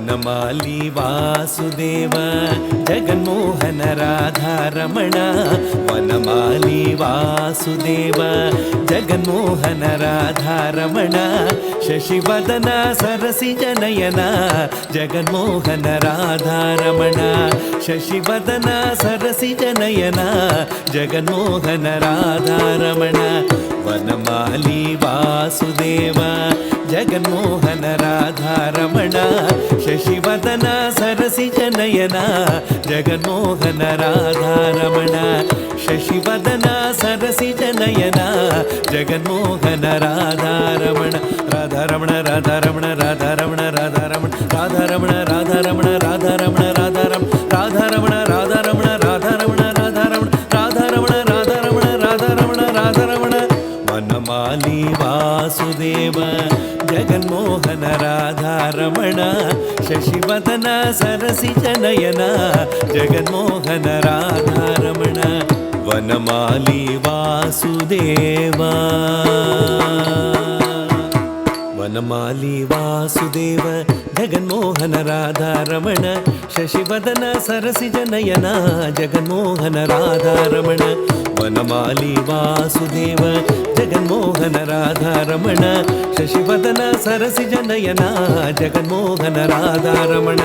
ವನಮಾಲಿ Vasudeva Jaganmohan Radharamana ವನಮಾಲಿ Vasudeva Jaganmohan Radharamana ಶಶಿವದನ ಸರಸಿಜನಯನ Jaganmohan Radharamana ಶಶಿವದನ ಸರಸಿಜನಯನ Jaganmohan Radharamana ವನಮಾಲಿ Vasudeva Jaganmohan Radharamana ಶಶಿವದನ ಸರಸಿಜನಯನ Jaganmohan Radharamana ಶಶಿವದನ ಸರಸಿಜನಯನ Jaganmohan Radharamana Radharamana Radharamana Radharamana Radharamana Radharamana Radharamana Radharamana Radharamana Radharamana Radharamana Radharamana Radharamana Radharamana Radharamana Radharamana ವನಮಾಲಿ Vasudeva Jaganmohan Radharamana ಶಶಿವದನ ಸರಸಿಜನಯನ Jaganmohan Radharamana ವನಮಾಲಿ Vasudeva ವನಮಾಲಿ Vasudeva Jaganmohan Radharamana ಶಶಿವದನ ಸರಸಿಜನಯನ Jaganmohan Radharamana ವನಮಾಲಿ Vasudeva Jaganmohan Radharamana ಶಶಿವದನ ಸರಸಿಜನಯನ Jaganmohan Radharamana